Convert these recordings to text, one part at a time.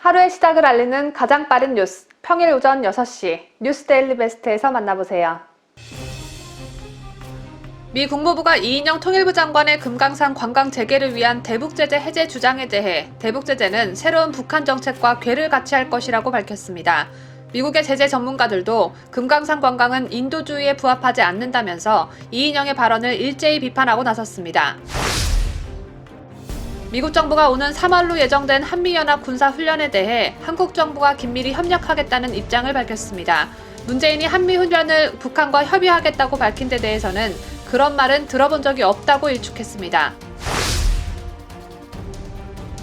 하루의 시작을 알리는 가장 빠른 뉴스, 평일 오전 6시 뉴스 데일리 베스트에서 만나보세요. 미 국무부가 이인영 통일부 장관의 금강산 관광 재개를 위한 대북제재 해제 주장에 대해 대북제재는 새로운 북한 정책과 궤를 같이 할 것이라고 밝혔습니다. 미국의 제재 전문가들도 금강산 관광은 인도주의에 부합하지 않는다면서 이인영의 발언을 일제히 비판하고 나섰습니다. 미국 정부가 오는 3월로 예정된 한미연합 군사훈련에 대해 한국 정부가 긴밀히 협력하겠다는 입장을 밝혔습니다. 문재인이 한미훈련을 북한과 협의하겠다고 밝힌 데 대해서는 그런 말은 들어본 적이 없다고 일축했습니다.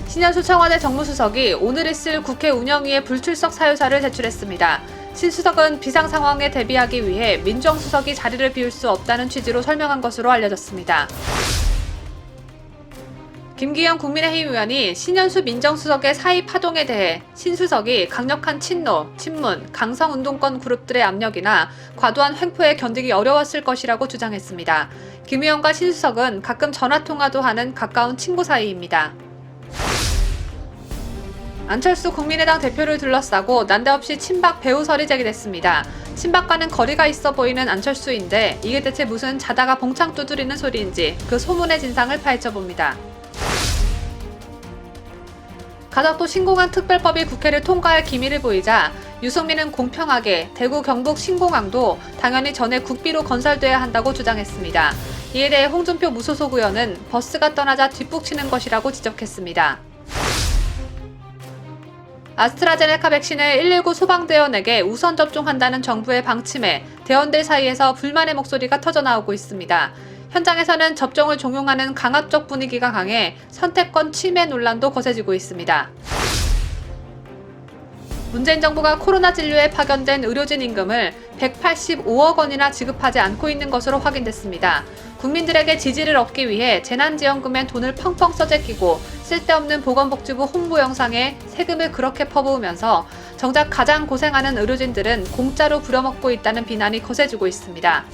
신현수 청와대 정무수석이 오늘 있을 국회 운영위의 불출석 사유서를 제출했습니다. 신 수석은 비상 상황에 대비하기 위해 민정수석이 자리를 비울 수 없다는 취지로 설명한 것으로 알려졌습니다. 김기현 국민의힘 의원이 신현수 민정수석의 사의 파동에 대해 신 수석이 강력한 친노, 친문, 강성운동권 그룹들의 압력이나 과도한 횡포에 견디기 어려웠을 것이라고 주장했습니다. 김 의원과 신 수석은 가끔 전화통화도 하는 가까운 친구 사이입니다. 안철수 국민의당 대표를 둘러싸고 난데없이 친박 배우설이 제기됐습니다. 친박과는 거리가 있어 보이는 안철수인데 이게 대체 무슨 자다가 봉창 두드리는 소리인지 그 소문의 진상을 파헤쳐봅니다. 가덕도 신공항 특별법이 국회를 통과할 기미를 보이자 유승민은 공평하게 대구 경북 신공항도 당연히 전에 국비로 건설돼야 한다고 주장했습니다. 이에 대해 홍준표 무소속 의원은 버스가 떠나자 뒷북치는 것이라고 지적했습니다. 아스트라제네카 백신을 119 소방대원에게 우선 접종한다는 정부의 방침에 대원들 사이에서 불만의 목소리가 터져나오고 있습니다. 현장에서는 접종을 종용하는 강압적 분위기가 강해 선택권 침해 논란도 거세지고 있습니다. 문재인 정부가 코로나 진료에 파견된 의료진 임금을 185억 원이나 지급하지 않고 있는 것으로 확인됐습니다. 국민들에게 지지를 얻기 위해 재난지원금에 돈을 펑펑 써제끼고 쓸데없는 보건복지부 홍보 영상에 세금을 그렇게 퍼부으면서 정작 가장 고생하는 의료진들은 공짜로 부려먹고 있다는 비난이 거세지고 있습니다.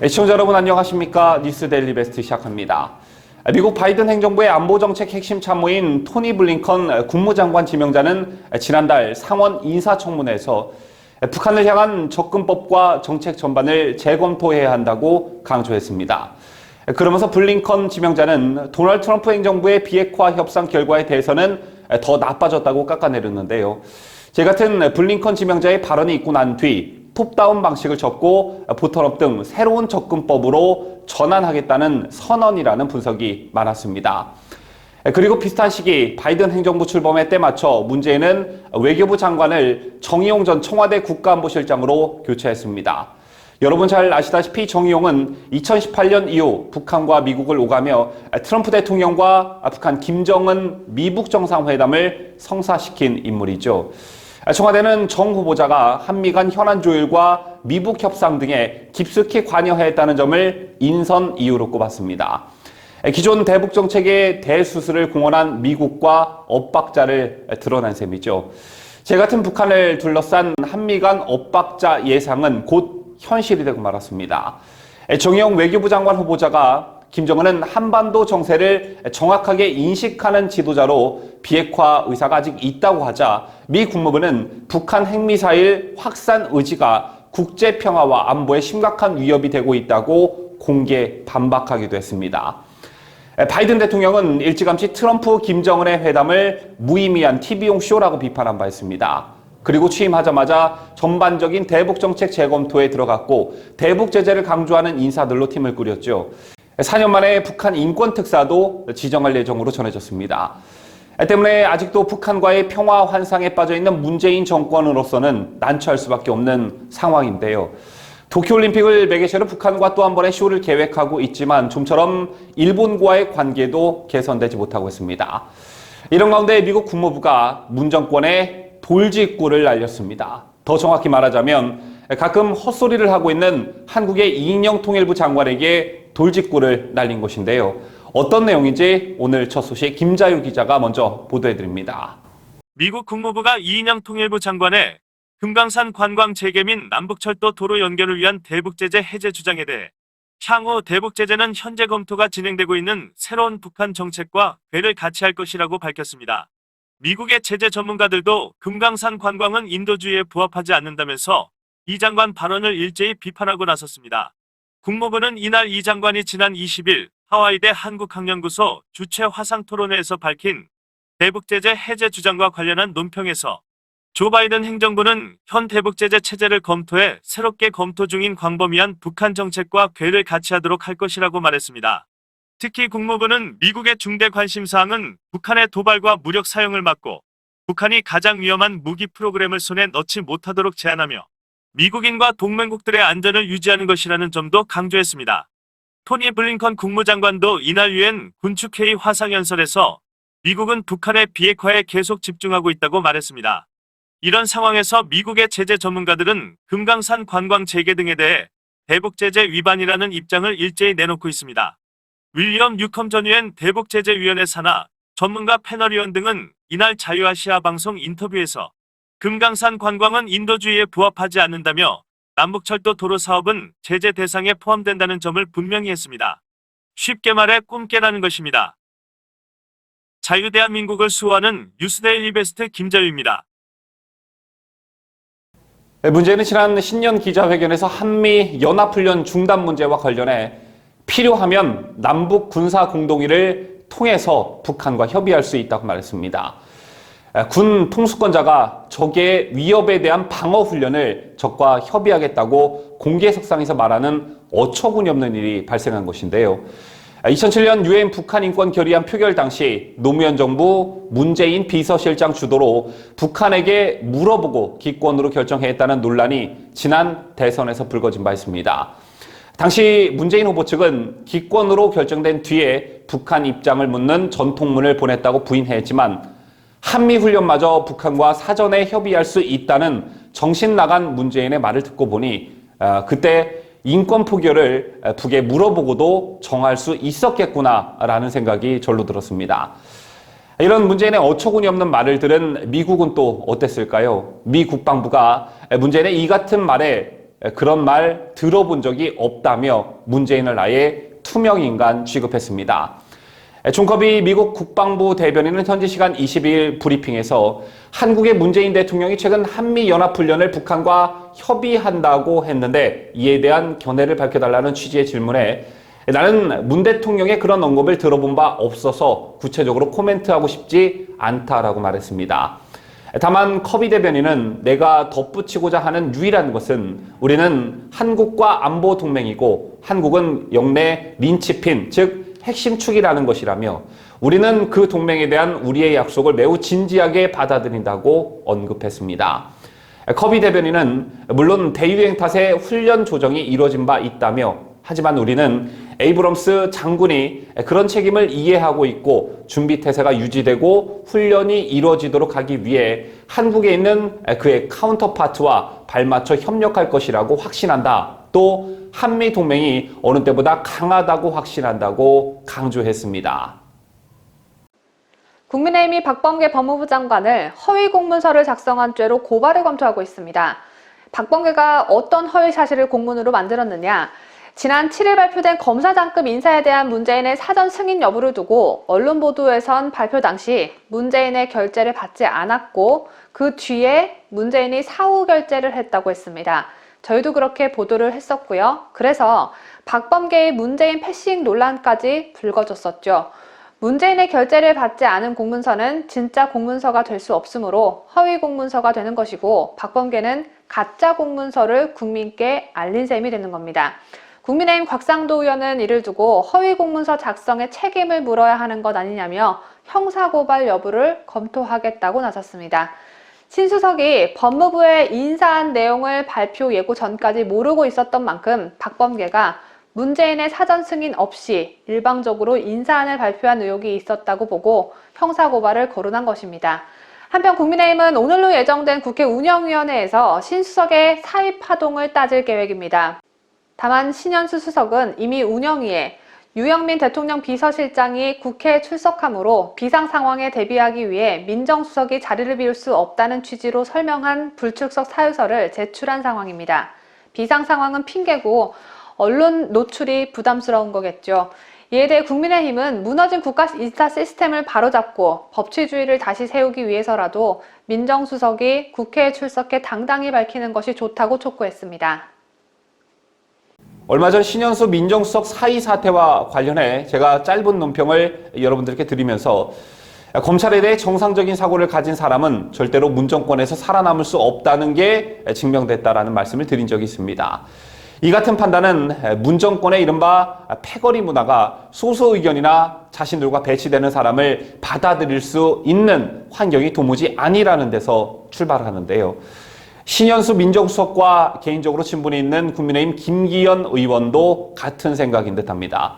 시청자 여러분 안녕하십니까? 뉴스 데일리 베스트 시작합니다. 미국 바이든 행정부의 안보정책 핵심 참모인 토니 블링컨 국무장관 지명자는 지난달 상원 인사청문회에서 북한을 향한 접근법과 정책 전반을 재검토해야 한다고 강조했습니다. 그러면서 블링컨 지명자는 도널드 트럼프 행정부의 비핵화 협상 결과에 대해서는 더 나빠졌다고 깎아내렸는데요. 제 같은 블링컨 지명자의 발언이 있고 난 뒤 톱다운 방식을 접고 보턴업 등 새로운 접근법으로 전환하겠다는 선언이라는 분석이 많았습니다. 그리고 비슷한 시기 바이든 행정부 출범에 때맞춰 문재인은 외교부 장관을 정의용 전 청와대 국가안보실장으로 교체했습니다. 여러분 잘 아시다시피 정의용은 2018년 이후 북한과 미국을 오가며 트럼프 대통령과 북한 김정은 미북 정상회담을 성사시킨 인물이죠. 청와대는 정 후보자가 한미 간 현안 조율과 미북 협상 등에 깊숙이 관여했다는 점을 인선 이유로 꼽았습니다. 기존 대북 정책의 대수술을 공언한 미국과 엇박자를 드러낸 셈이죠. 제 같은 북한을 둘러싼 한미 간 엇박자 예상은 곧 현실이 되고 말았습니다. 정의용 외교부 장관 후보자가 김정은은 한반도 정세를 정확하게 인식하는 지도자로 비핵화 의사가 아직 있다고 하자 미 국무부는 북한 핵미사일 확산 의지가 국제평화와 안보에 심각한 위협이 되고 있다고 공개 반박하기도 했습니다. 바이든 대통령은 일찌감치 트럼프 김정은의 회담을 무의미한 TV용 쇼라고 비판한 바 있습니다. 그리고 취임하자마자 전반적인 대북 정책 재검토에 들어갔고 대북 제재를 강조하는 인사들로 팀을 꾸렸죠. 4년 만에 북한 인권특사도 지정할 예정으로 전해졌습니다. 때문에 아직도 북한과의 평화 환상에 빠져있는 문재인 정권으로서는 난처할 수밖에 없는 상황인데요. 도쿄올림픽을 매개체로 북한과 또 한 번의 쇼를 계획하고 있지만 좀처럼 일본과의 관계도 개선되지 못하고 있습니다. 이런 가운데 미국 국무부가 문 정권의 돌직구를 날렸습니다. 더 정확히 말하자면 가끔 헛소리를 하고 있는 한국의 이인영 통일부 장관에게 돌직구를 날린 것인데요. 어떤 내용인지 오늘 첫 소식 김자유 기자가 먼저 보도해드립니다. 미국 국무부가 이인영 통일부 장관의 금강산 관광 재개 및 남북철도 도로 연결을 위한 대북제재 해제 주장에 대해 향후 대북제재는 현재 검토가 진행되고 있는 새로운 북한 정책과 궤를 같이 할 것이라고 밝혔습니다. 미국의 제재 전문가들도 금강산 관광은 인도주의에 부합하지 않는다면서 이 장관 발언을 일제히 비판하고 나섰습니다. 국무부는 이날 이 장관이 지난 20일 하와이대 한국학연구소 주최 화상토론회에서 밝힌 대북제재 해제 주장과 관련한 논평에서 조 바이든 행정부는 현 대북제재 체제를 검토해 새롭게 검토 중인 광범위한 북한 정책과 궤를 같이 하도록 할 것이라고 말했습니다. 특히 국무부는 미국의 중대 관심사항은 북한의 도발과 무력 사용을 막고 북한이 가장 위험한 무기 프로그램을 손에 넣지 못하도록 제한하며 미국인과 동맹국들의 안전을 유지하는 것이라는 점도 강조했습니다. 토니 블링컨 국무장관도 이날 유엔 군축회의 화상연설에서 미국은 북한의 비핵화에 계속 집중하고 있다고 말했습니다. 이런 상황에서 미국의 제재 전문가들은 금강산 관광 재개 등에 대해 대북제재 위반이라는 입장을 일제히 내놓고 있습니다. 윌리엄 뉴컴 전 유엔 대북제재위원회 산하 전문가 패널위원 등은 이날 자유아시아 방송 인터뷰에서 금강산 관광은 인도주의에 부합하지 않는다며 남북철도 도로 사업은 제재 대상에 포함된다는 점을 분명히 했습니다. 쉽게 말해 꿈 깨라는 것입니다. 자유대한민국을 수호하는 뉴스데일리 베스트 김자유입니다. 문제는 지난 신년 기자회견에서 한미 연합훈련 중단 문제와 관련해 필요하면 남북 군사 공동의를 통해서 북한과 협의할 수 있다고 말했습니다. 군 통수권자가 적의 위협에 대한 방어 훈련을 적과 협의하겠다고 공개석상에서 말하는 어처구니 없는 일이 발생한 것인데요. 2007년 유엔 북한 인권 결의안 표결 당시 노무현 정부 문재인 비서실장 주도로 북한에게 물어보고 기권으로 결정했다는 논란이 지난 대선에서 불거진 바 있습니다. 당시 문재인 후보 측은 기권으로 결정된 뒤에 북한 입장을 묻는 전통문을 보냈다고 부인했지만 한미훈련마저 북한과 사전에 협의할 수 있다는 정신 나간 문재인의 말을 듣고 보니 그때 인권 포기를 북에 물어보고도 정할 수 있었겠구나라는 생각이 절로 들었습니다. 이런 문재인의 어처구니 없는 말을 들은 미국은 또 어땠을까요? 미 국방부가 문재인의 이 같은 말에 그런 말 들어본 적이 없다며 문재인을 아예 투명인간 취급했습니다. 존 커비 미국 국방부 대변인은 현지 시간 22일 브리핑에서 한국의 문재인 대통령이 최근 한미연합훈련을 북한과 협의한다고 했는데 이에 대한 견해를 밝혀달라는 취지의 질문에 나는 문 대통령의 그런 언급을 들어본 바 없어서 구체적으로 코멘트하고 싶지 않다라고 말했습니다. 다만 커비 대변인은 내가 덧붙이고자 하는 유일한 것은 우리는 한국과 안보 동맹이고 한국은 영내 린치핀, 즉 핵심 축이라는 것이라며 우리는 그 동맹에 대한 우리의 약속을 매우 진지하게 받아들인다고 언급했습니다. 커비 대변인은 물론 대유행 탓에 훈련 조정이 이루어진 바 있다며 하지만 우리는 에이브럼스 장군이 그런 책임을 이해하고 있고 준비 태세가 유지되고 훈련이 이루어지도록 하기 위해 한국에 있는 그의 카운터파트와 발맞춰 협력할 것이라고 확신한다. 또 한미 동맹이 어느 때보다 강하다고 확신한다고 강조했습니다. 국민의힘이 박범계 법무부 장관을 허위 공문서를 작성한 죄로 고발을 검토하고 있습니다. 박범계가 어떤 허위 사실을 공문으로 만들었느냐? 지난 7일 발표된 검사장급 인사에 대한 문재인의 사전 승인 여부를 두고 언론 보도에선 발표 당시 문재인의 결재를 받지 않았고 그 뒤에 문재인이 사후 결재를 했다고 했습니다. 저희도 그렇게 보도를 했었고요. 그래서 박범계의 문재인 패싱 논란까지 불거졌었죠. 문재인의 결재를 받지 않은 공문서는 진짜 공문서가 될 수 없으므로 허위 공문서가 되는 것이고 박범계는 가짜 공문서를 국민께 알린 셈이 되는 겁니다. 국민의힘 곽상도 의원은 이를 두고 허위 공문서 작성에 책임을 물어야 하는 것 아니냐며 형사고발 여부를 검토하겠다고 나섰습니다. 신수석이 법무부에 인사한 내용을 발표 예고 전까지 모르고 있었던 만큼 박범계가 문재인의 사전 승인 없이 일방적으로 인사안을 발표한 의혹이 있었다고 보고 형사고발을 거론한 것입니다. 한편 국민의힘은 오늘로 예정된 국회 운영위원회에서 신수석의 사의 파동을 따질 계획입니다. 다만 신현수 수석은 이미 운영위에 유영민 대통령 비서실장이 국회에 출석하므로 비상 상황에 대비하기 위해 민정수석이 자리를 비울 수 없다는 취지로 설명한 불출석 사유서를 제출한 상황입니다. 비상 상황은 핑계고 언론 노출이 부담스러운 거겠죠. 이에 대해 국민의힘은 무너진 국가 인사 시스템을 바로잡고 법치주의를 다시 세우기 위해서라도 민정수석이 국회에 출석해 당당히 밝히는 것이 좋다고 촉구했습니다. 얼마 전 신현수 민정수석 사의 사태와 관련해 제가 짧은 논평을 여러분들께 드리면서 검찰에 대해 정상적인 사고를 가진 사람은 절대로 문정권에서 살아남을 수 없다는 게 증명됐다라는 말씀을 드린 적이 있습니다. 이 같은 판단은 문정권의 이른바 패거리 문화가 소수 의견이나 자신들과 배치되는 사람을 받아들일 수 있는 환경이 도무지 아니라는 데서 출발하는데요. 신현수 민정수석과 개인적으로 친분이 있는 국민의힘 김기현 의원도 같은 생각인 듯합니다.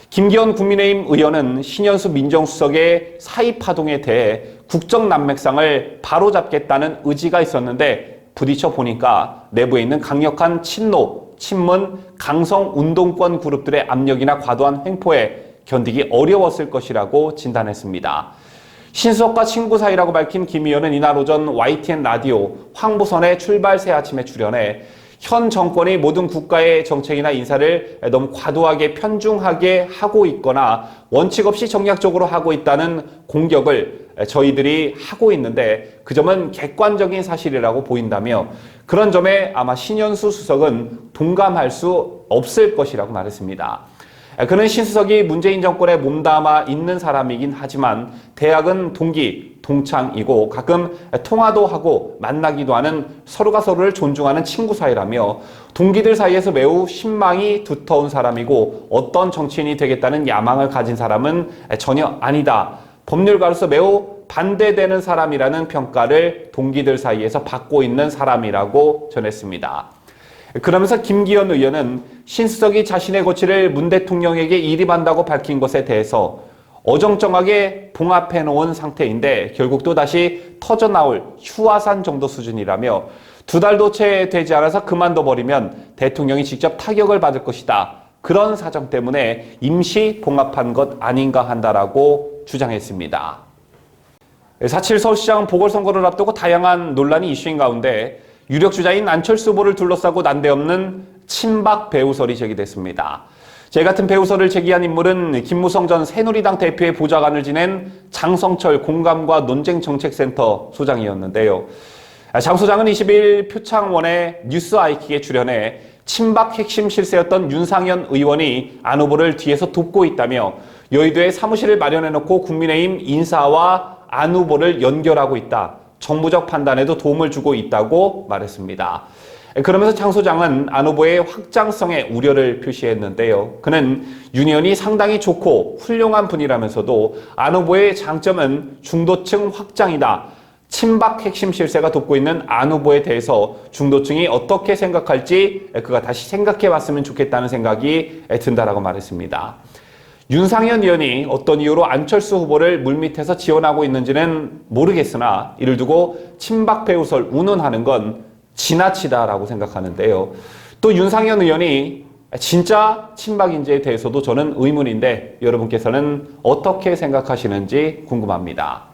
김기현 국민의힘 의원은 신현수 민정수석의 사의 파동에 대해 국정난맥상을 바로잡겠다는 의지가 있었는데 부딪혀 보니까 내부에 있는 강력한 친노, 친문, 강성 운동권 그룹들의 압력이나 과도한 횡포에 견디기 어려웠을 것이라고 진단했습니다. 신수석과 친구 사이라고 밝힌 김 의원은 이날 오전 YTN 라디오 황보선의 출발 새 아침에 출연해 현 정권이 모든 국가의 정책이나 인사를 너무 과도하게 편중하게 하고 있거나 원칙 없이 정략적으로 하고 있다는 공격을 저희들이 하고 있는데 그 점은 객관적인 사실이라고 보인다며 그런 점에 아마 신현수 수석은 동감할 수 없을 것이라고 말했습니다. 그는 신수석이 문재인 정권에 몸담아 있는 사람이긴 하지만 대학은 동기, 동창이고 가끔 통화도 하고 만나기도 하는 서로가 서로를 존중하는 친구 사이라며 동기들 사이에서 매우 신망이 두터운 사람이고 어떤 정치인이 되겠다는 야망을 가진 사람은 전혀 아니다. 법률가로서 매우 반대되는 사람이라는 평가를 동기들 사이에서 받고 있는 사람이라고 전했습니다. 그러면서 김기현 의원은 신수석이 자신의 거취를 문 대통령에게 일임한다고 밝힌 것에 대해서 어정쩡하게 봉합해 놓은 상태인데 결국 또다시 터져나올 휴화산 정도 수준이라며 2달도 채 되지 않아서 그만둬버리면 대통령이 직접 타격을 받을 것이다. 그런 사정 때문에 임시 봉합한 것 아닌가 한다라고 주장했습니다. 4.7 서울시장 보궐선거를 앞두고 다양한 논란이 이슈인 가운데 유력 주자인 안철수 후보를 둘러싸고 난데없는 친박 배우설이 제기됐습니다. 제 같은 배우설을 제기한 인물은 김무성 전 새누리당 대표의 보좌관을 지낸 장성철 공감과 논쟁정책센터 소장이었는데요. 장 소장은 20일 표창원의 뉴스 아이킥에 출연해 친박 핵심 실세였던 윤상현 의원이 안 후보를 뒤에서 돕고 있다며 여의도에 사무실을 마련해놓고 국민의힘 인사와 안 후보를 연결하고 있다. 정무적 판단에도 도움을 주고 있다고 말했습니다. 그러면서 장 소장은 안 후보의 확장성에 우려를 표시했는데요. 그는 윤 의원이 상당히 좋고 훌륭한 분이라면서도 안 후보의 장점은 중도층 확장이다. 친박 핵심 실세가 돕고 있는 안 후보에 대해서 중도층이 어떻게 생각할지 그가 다시 생각해봤으면 좋겠다는 생각이 든다라고 말했습니다. 윤상현 의원이 어떤 이유로 안철수 후보를 물밑에서 지원하고 있는지는 모르겠으나 이를 두고 친박 배우설 운운하는 건 지나치다라고 생각하는데요. 또 윤상현 의원이 진짜 친박인지에 대해서도 저는 의문인데 여러분께서는 어떻게 생각하시는지 궁금합니다.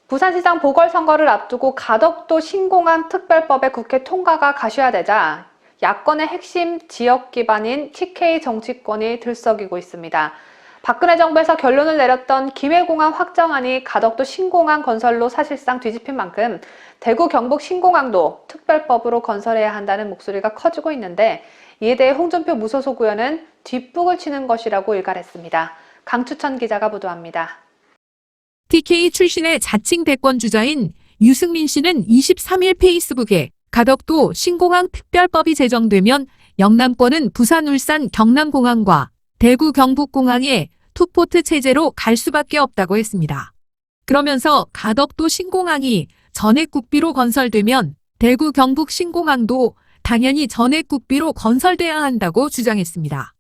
부산시장 보궐선거를 앞두고 가덕도 신공항 특별법의 국회 통과가 가셔야되자 야권의 핵심 지역 기반인 TK 정치권이 들썩이고 있습니다. 박근혜 정부에서 결론을 내렸던 김해공항 확정안이 가덕도 신공항 건설로 사실상 뒤집힌 만큼 대구 경북 신공항도 특별법으로 건설해야 한다는 목소리가 커지고 있는데 이에 대해 홍준표 무소속 의원은 뒷북을 치는 것이라고 일갈했습니다. 강추천 기자가 보도합니다. TK 출신의 자칭 대권 주자인 유승민 씨는 23일 페이스북에 가덕도 신공항 특별법이 제정되면 영남권은 부산, 울산, 경남공항과 대구, 경북공항의 투포트 체제로 갈 수밖에 없다고 했습니다. 그러면서 가덕도 신공항이 전액국비로 건설되면 대구, 경북 신공항도 당연히 전액국비로 건설돼야 한다고 주장했습니다.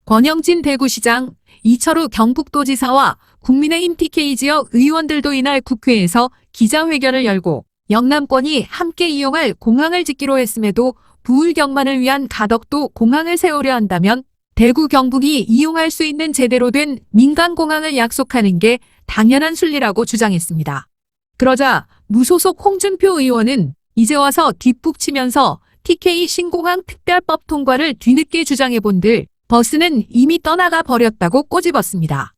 권영진 대구시장, 이철우 경북도지사와 국민의힘 TK 지역 의원들도 이날 국회에서 기자회견을 열고 영남권이 함께 이용할 공항을 짓기로 했음에도 부울경만을 위한 가덕도 공항을 세우려 한다면 대구 경북이 이용할 수 있는 제대로 된 민간공항을 약속하는 게 당연한 순리라고 주장했습니다. 그러자 무소속 홍준표 의원은 이제 와서 뒷북치면서 TK 신공항 특별법 통과를 뒤늦게 주장해본들 버스는 이미 떠나가 버렸다고 꼬집었습니다.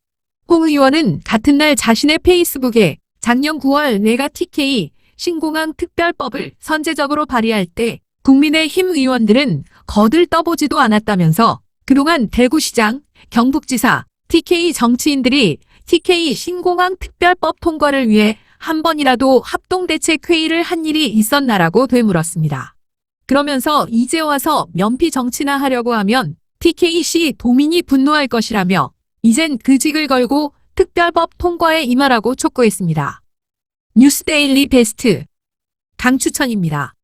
홍 의원은 같은 날 자신의 페이스북에 작년 9월 내가 TK 신공항 특별법을 선제적으로 발의할 때 국민의힘 의원들은 거들 떠보지도 않았다면서 그동안 대구시장, 경북지사, TK 정치인들이 TK 신공항 특별법 통과를 위해 한 번이라도 합동대책회의를 한 일이 있었나라고 되물었습니다. 그러면서 이제 와서 면피 정치나 하려고 하면 TK시 도민이 분노할 것이라며 이젠 그 직을 걸고 특별법 통과에 임하라고 촉구했습니다. 뉴스데일리 베스트 강추천입니다.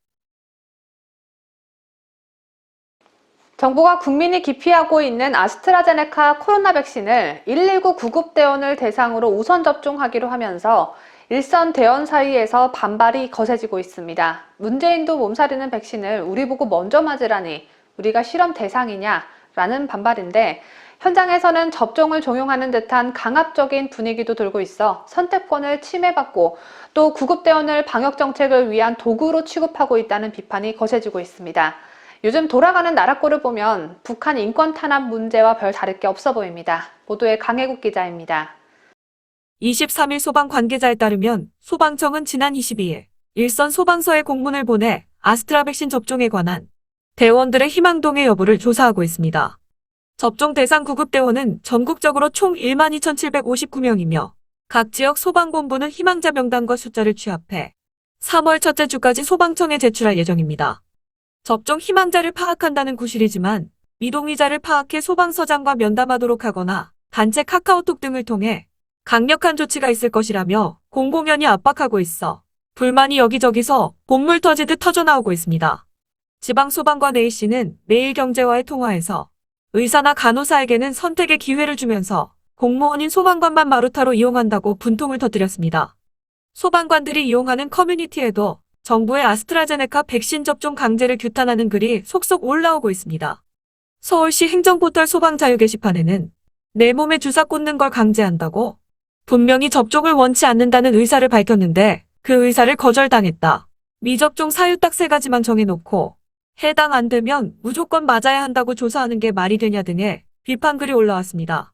정부가 국민이 기피하고 있는 아스트라제네카 코로나 백신을 119 구급대원을 대상으로 우선 접종하기로 하면서 일선 대원 사이에서 반발이 거세지고 있습니다. 문재인도 몸살이는 백신을 우리 보고 먼저 맞으라니 우리가 실험 대상이냐? 라는 반발인데 현장에서는 접종을 종용하는 듯한 강압적인 분위기도 돌고 있어 선택권을 침해받고 또 구급대원을 방역정책을 위한 도구로 취급하고 있다는 비판이 거세지고 있습니다. 요즘 돌아가는 나라꼴을 보면 북한 인권 탄압 문제와 별 다를 게 없어 보입니다. 보도에 강혜국 기자입니다. 23일 소방 관계자에 따르면 소방청은 지난 22일 일선 소방서에 공문을 보내 아스트라 백신 접종에 관한 대원들의 희망동의 여부를 조사하고 있습니다. 접종 대상 구급대원은 전국적으로 총 12,759명이며 각 지역 소방본부는 희망자 명단과 숫자를 취합해 3월 첫째 주까지 소방청에 제출할 예정입니다. 접종 희망자를 파악한다는 구실이지만 미동의자를 파악해 소방서장과 면담하도록 하거나 단체 카카오톡 등을 통해 강력한 조치가 있을 것이라며 공공연히 압박하고 있어 불만이 여기저기서 본물 터지듯 터져나오고 있습니다. 지방소방관 A씨는 매일경제와의 통화에서 의사나 간호사에게는 선택의 기회를 주면서 공무원인 소방관만 마루타로 이용한다고 분통을 터뜨렸습니다. 소방관들이 이용하는 커뮤니티에도 정부의 아스트라제네카 백신 접종 강제를 규탄하는 글이 속속 올라오고 있습니다. 서울시 행정포털 소방자유 게시판에는 내 몸에 주사 꽂는 걸 강제한다고 분명히 접종을 원치 않는다는 의사를 밝혔는데 그 의사를 거절당했다. 미접종 사유 딱 3가지만 정해놓고 해당 안 되면 무조건 맞아야 한다고 조사하는 게 말이 되냐 등의 비판글이 올라왔습니다.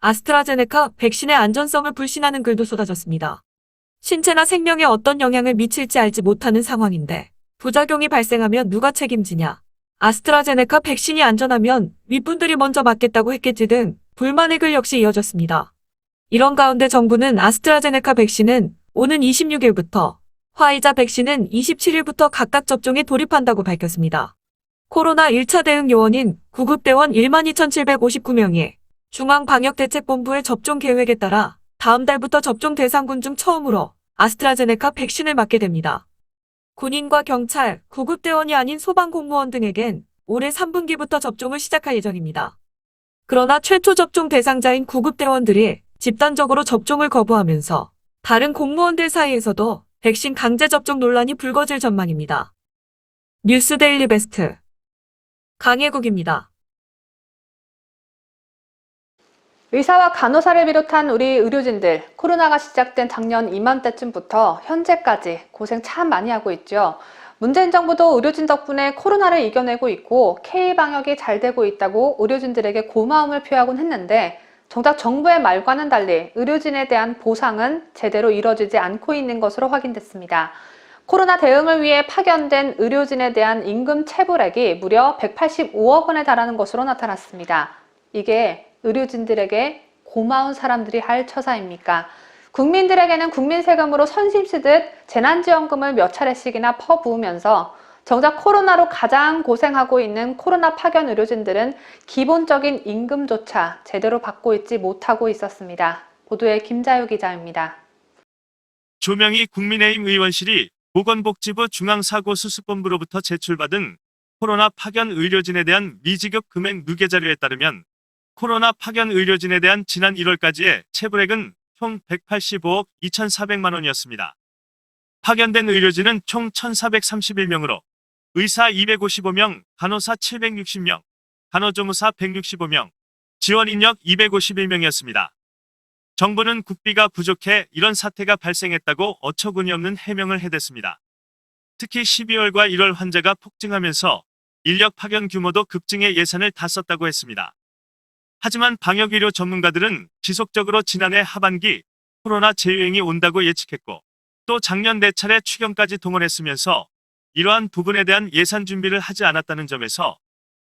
아스트라제네카 백신의 안전성을 불신하는 글도 쏟아졌습니다. 신체나 생명에 어떤 영향을 미칠지 알지 못하는 상황인데 부작용이 발생하면 누가 책임지냐. 아스트라제네카 백신이 안전하면 윗분들이 먼저 맞겠다고 했겠지 등 불만의 글 역시 이어졌습니다. 이런 가운데 정부는 아스트라제네카 백신은 오는 26일부터 화이자 백신은 27일부터 각각 접종에 돌입한다고 밝혔습니다. 코로나 1차 대응 요원인 구급대원 12,759명이 중앙방역대책본부의 접종 계획에 따라 다음 달부터 접종 대상군 중 처음으로 아스트라제네카 백신을 맞게 됩니다. 군인과 경찰, 구급대원이 아닌 소방공무원 등에겐 올해 3분기부터 접종을 시작할 예정입니다. 그러나 최초 접종 대상자인 구급대원들이 집단적으로 접종을 거부하면서 다른 공무원들 사이에서도 백신 강제 접종 논란이 불거질 전망입니다. 뉴스데일리 베스트 강혜국입니다. 의사와 간호사를 비롯한 우리 의료진들, 코로나가 시작된 작년 이맘때쯤부터 현재까지 고생 참 많이 하고 있죠. 문재인 정부도 의료진 덕분에 코로나를 이겨내고 있고 K방역이 잘 되고 있다고 의료진들에게 고마움을 표하곤 했는데 정작 정부의 말과는 달리 의료진에 대한 보상은 제대로 이뤄지지 않고 있는 것으로 확인됐습니다. 코로나 대응을 위해 파견된 의료진에 대한 임금 체불액이 무려 185억 원에 달하는 것으로 나타났습니다. 이게 의료진들에게 고마운 사람들이 할 처사입니까? 국민들에게는 국민 세금으로 선심 쓰듯 재난지원금을 몇 차례씩이나 퍼부으면서 정작 코로나로 가장 고생하고 있는 코로나 파견 의료진들은 기본적인 임금조차 제대로 받고 있지 못하고 있었습니다. 보도에 김자유 기자입니다. 조명희 국민의힘 의원실이 보건복지부 중앙사고수습본부로부터 제출받은 코로나 파견 의료진에 대한 미지급 금액 누계 자료에 따르면 코로나 파견 의료진에 대한 지난 1월까지의 체불액은 총 185억 2,400만 원이었습니다. 파견된 의료진은 총 1,431명으로 의사 255명, 간호사 760명, 간호조무사 165명, 지원 인력 251명이었습니다. 정부는 국비가 부족해 이런 사태가 발생했다고 어처구니 없는 해명을 해댔습니다. 특히 12월과 1월 환자가 폭증하면서 인력 파견 규모도 급증해 예산을 다 썼다고 했습니다. 하지만 방역의료 전문가들은 지속적으로 지난해 하반기 코로나 재유행이 온다고 예측했고 또 작년 4차례 추경까지 동원했으면서 이러한 부분에 대한 예산 준비를 하지 않았다는 점에서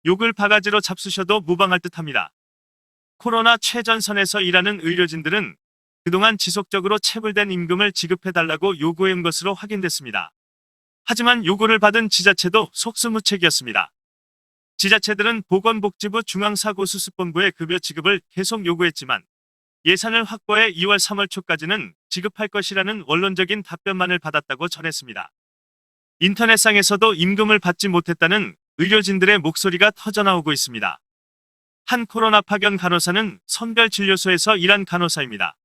욕을 바가지로 잡수셔도 무방할 듯합니다. 코로나 최전선에서 일하는 의료진들은 그동안 지속적으로 체불된 임금을 지급해달라고 요구해온 것으로 확인됐습니다. 하지만 요구를 받은 지자체도 속수무책이었습니다. 지자체들은 보건복지부 중앙사고수습본부의 급여 지급을 계속 요구했지만 예산을 확보해 2월 3월 초까지는 지급할 것이라는 원론적인 답변만을 받았다고 전했습니다. 인터넷상에서도 임금을 받지 못했다는 의료진들의 목소리가 터져나오고 있습니다. 한 코로나 파견 간호사는 선별진료소에서 일한 간호사입니다.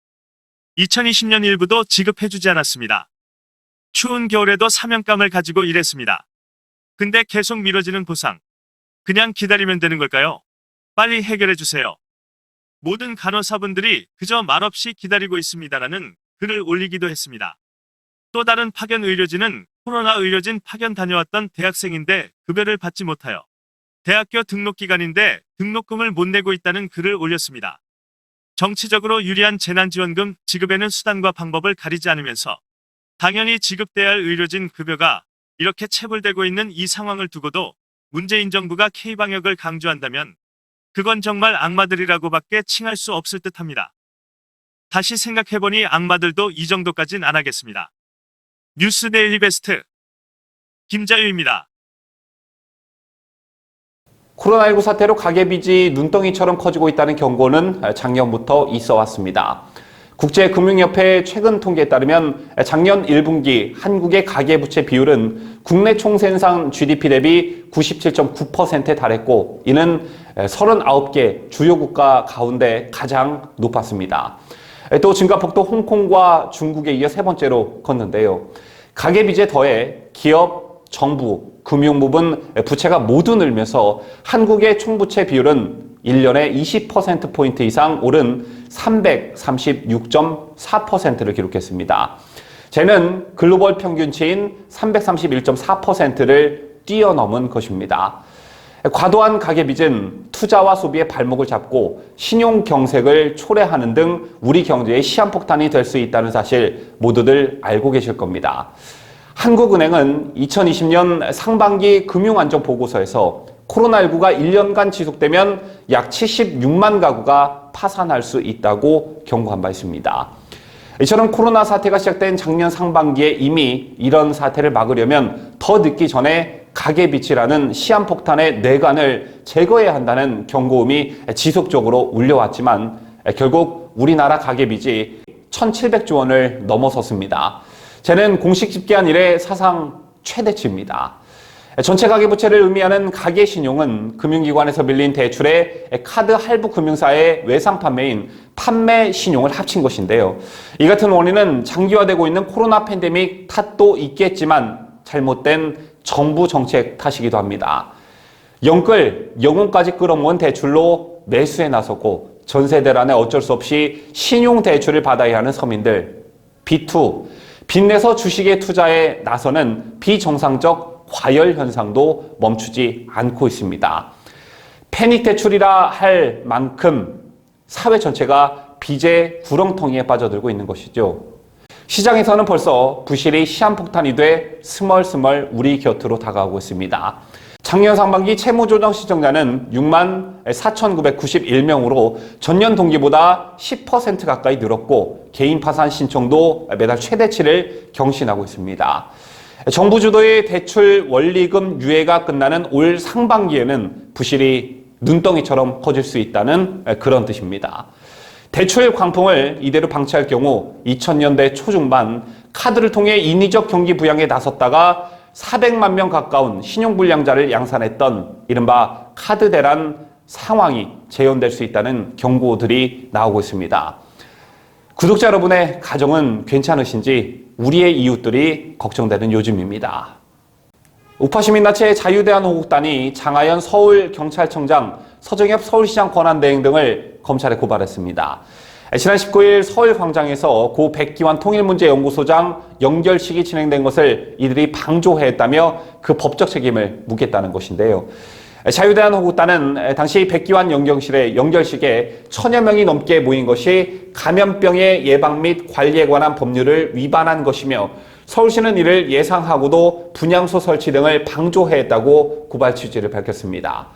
2020년 일부도 지급해주지 않았습니다. 추운 겨울에도 사명감을 가지고 일했습니다. 근데 계속 미뤄지는 보상. 그냥 기다리면 되는 걸까요? 빨리 해결해주세요. 모든 간호사분들이 그저 말없이 기다리고 있습니다라는 글을 올리기도 했습니다. 또 다른 파견 의료진은 코로나 의료진 파견 다녀왔던 대학생인데 급여를 받지 못하여 대학교 등록기간인데 등록금을 못 내고 있다는 글을 올렸습니다. 정치적으로 유리한 재난지원금 지급에는 수단과 방법을 가리지 않으면서 당연히 지급돼야 할 의료진 급여가 이렇게 체불되고 있는 이 상황을 두고도 문재인 정부가 K방역을 강조한다면 그건 정말 악마들이라고밖에 칭할 수 없을 듯합니다. 다시 생각해보니 악마들도 이 정도까진 안 하겠습니다. 뉴스 데일리 베스트 김자유입니다. 코로나19 사태로 가계빚이 눈덩이처럼 커지고 있다는 경고는 작년부터 있어 왔습니다. 국제금융협회 최근 통계에 따르면 작년 1분기 한국의 가계부채 비율은 국내 총생산 GDP 대비 97.9%에 달했고 이는 39개 주요 국가 가운데 가장 높았습니다. 또 증가폭도 홍콩과 중국에 이어 세 번째로 컸는데요. 가계빚에 더해 기업, 정부, 금융 부분 부채가 모두 늘면서 한국의 총부채 비율은 1년에 20%포인트 이상 오른 336.4%를 기록했습니다. 쟤는 글로벌 평균치인 331.4%를 뛰어넘은 것입니다. 과도한 가계빚은 투자와 소비의 발목을 잡고 신용 경색을 초래하는 등 우리 경제의 시한폭탄이 될 수 있다는 사실 모두들 알고 계실 겁니다. 한국은행은 2020년 상반기 금융안정보고서에서 코로나19가 1년간 지속되면 약 76만 가구가 파산할 수 있다고 경고한 바 있습니다. 이처럼 코로나 사태가 시작된 작년 상반기에 이미 이런 사태를 막으려면 더 늦기 전에 가계빚이라는 시한폭탄의 뇌관을 제거해야 한다는 경고음이 지속적으로 울려왔지만 결국 우리나라 가계빚이 1,700조 원을 넘어섰습니다. 쟤는 공식 집계한 이래 사상 최대치입니다. 전체 가계부채를 의미하는 가계신용은 금융기관에서 빌린 대출에 카드 할부 금융사의 외상 판매인 판매신용을 합친 것인데요. 이 같은 원인은 장기화되고 있는 코로나 팬데믹 탓도 있겠지만 잘못된 정부 정책 탓이기도 합니다. 영혼까지 끌어모은 대출로 매수에 나섰고 전세 대란에 어쩔 수 없이 신용대출을 받아야 하는 서민들. B2, 빚내서 주식에 투자에 나서는 비정상적 과열 현상도 멈추지 않고 있습니다. 패닉 대출이라 할 만큼 사회 전체가 빚의 구렁텅이에 빠져들고 있는 것이죠. 시장에서는 벌써 부실이 시한폭탄이 돼 스멀스멀 우리 곁으로 다가오고 있습니다. 작년 상반기 채무조정 신청자는 6만 4,991명으로 전년 동기보다 10% 가까이 늘었고 개인 파산 신청도 매달 최대치를 경신하고 있습니다. 정부 주도의 대출 원리금 유예가 끝나는 올 상반기에는 부실이 눈덩이처럼 커질 수 있다는 그런 뜻입니다. 대출 광풍을 이대로 방치할 경우 2000년대 초중반 카드를 통해 인위적 경기 부양에 나섰다가 400만 명 가까운 신용불량자를 양산했던 이른바 카드 대란 상황이 재현될 수 있다는 경고들이 나오고 있습니다. 구독자 여러분의 가정은 괜찮으신지 우리의 이웃들이 걱정되는 요즘입니다. 우파 시민단체 자유대한호국단이 장하연 서울경찰청장 서정엽 서울시장 권한대행 등을 검찰에 고발했습니다. 지난 19일 서울광장에서 고 백기환 통일문제연구소장 연결식이 진행된 것을 이들이 방조했다며 그 법적 책임을 묻겠다는 것인데요. 자유대한호국단은 당시 백기환 연결식에 1000여 명이 넘게 모인 것이 감염병의 예방 및 관리에 관한 법률을 위반한 것이며 서울시는 이를 예상하고도 분향소 설치 등을 방조했다고 고발 취지를 밝혔습니다.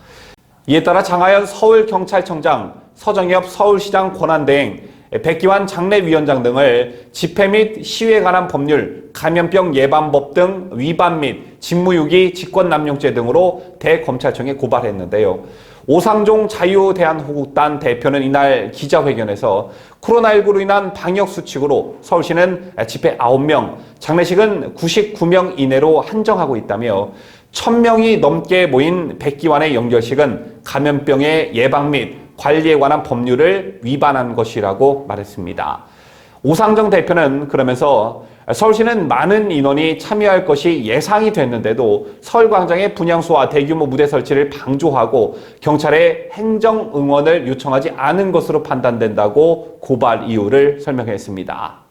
이에 따라 장하연 서울경찰청장, 서정엽 서울시장 권한대행, 백기환 장례위원장 등을 집회 및 시위에 관한 법률, 감염병 예방법 등 위반 및 직무유기, 직권남용죄 등으로 대검찰청에 고발했는데요. 오상종 자유대한호국단 대표는 이날 기자회견에서 코로나19로 인한 방역수칙으로 서울시는 집회 9명, 장례식은 99명 이내로 한정하고 있다며 1000명이 넘게 모인 백기환의 연결식은 감염병의 예방 및 관리에 관한 법률을 위반한 것이라고 말했습니다. 오상정 대표는 그러면서 서울시는 많은 인원이 참여할 것이 예상이 됐는데도 서울광장의 분향소와 대규모 무대 설치를 방조하고 경찰에 행정 응원을 요청하지 않은 것으로 판단된다고 고발 이유를 설명했습니다.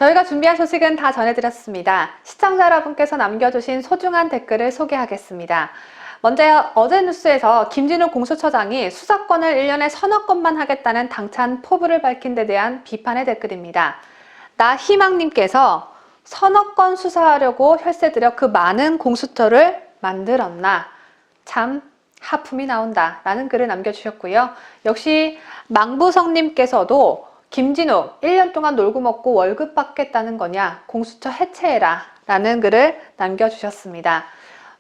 저희가 준비한 소식은 다 전해드렸습니다. 시청자 여러분께서 남겨주신 소중한 댓글을 소개하겠습니다. 먼저 어제 뉴스에서 김진우 공수처장이 수사권을 1년에 서너 건만 하겠다는 당찬 포부를 밝힌 데 대한 비판의 댓글입니다. 나희망님께서 서너 건 수사하려고 혈세 들여 그 많은 공수처를 만들었나? 참 하품이 나온다 라는 글을 남겨주셨고요. 역시 망부성님께서도 김진우 1년 동안 놀고 먹고 월급 받겠다는 거냐? 공수처 해체해라 라는 글을 남겨주셨습니다.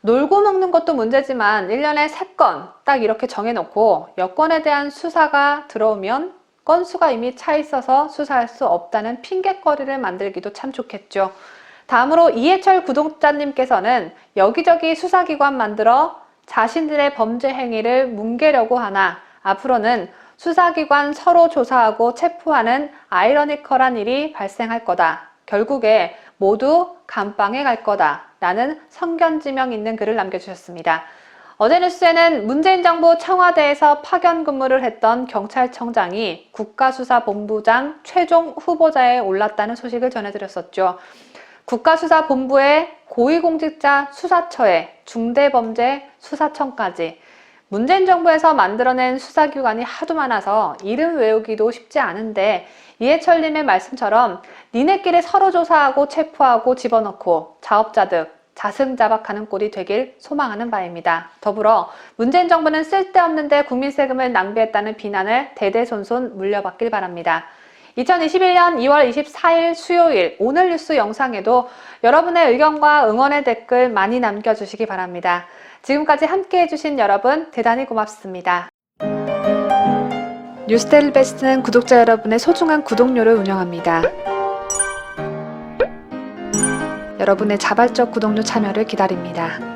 놀고 먹는 것도 문제지만 1년에 3건 딱 이렇게 정해놓고 여권에 대한 수사가 들어오면 건수가 이미 차 있어서 수사할 수 없다는 핑곗거리를 만들기도 참 좋겠죠. 다음으로 이해철 구독자님께서는 여기저기 수사기관 만들어 자신들의 범죄 행위를 뭉개려고 하나 앞으로는 수사기관 서로 조사하고 체포하는 아이러니컬한 일이 발생할 거다. 결국에 모두 감방에 갈 거다. 라는 성견지명 있는 글을 남겨주셨습니다. 어제 뉴스에는 문재인 정부 청와대에서 파견 근무를 했던 경찰청장이 국가수사본부장 최종 후보자에 올랐다는 소식을 전해드렸었죠. 국가수사본부의 고위공직자 수사처에 중대범죄 수사청까지 문재인 정부에서 만들어낸 수사기관이 하도 많아서 이름 외우기도 쉽지 않은데 이해철님의 말씀처럼 니네끼리 서로 조사하고 체포하고 집어넣고 자업자득, 자승자박하는 꼴이 되길 소망하는 바입니다. 더불어 문재인 정부는 쓸데없는데 국민 세금을 낭비했다는 비난을 대대손손 물려받길 바랍니다. 2021년 2월 24일 수요일 오늘 뉴스 영상에도 여러분의 의견과 응원의 댓글 많이 남겨주시기 바랍니다. 지금까지 함께해 주신 여러분 대단히 고맙습니다. 뉴스데일리 베스트는 구독자 여러분의 소중한 구독료를 운영합니다. 여러분의 자발적 구독료 참여를 기다립니다.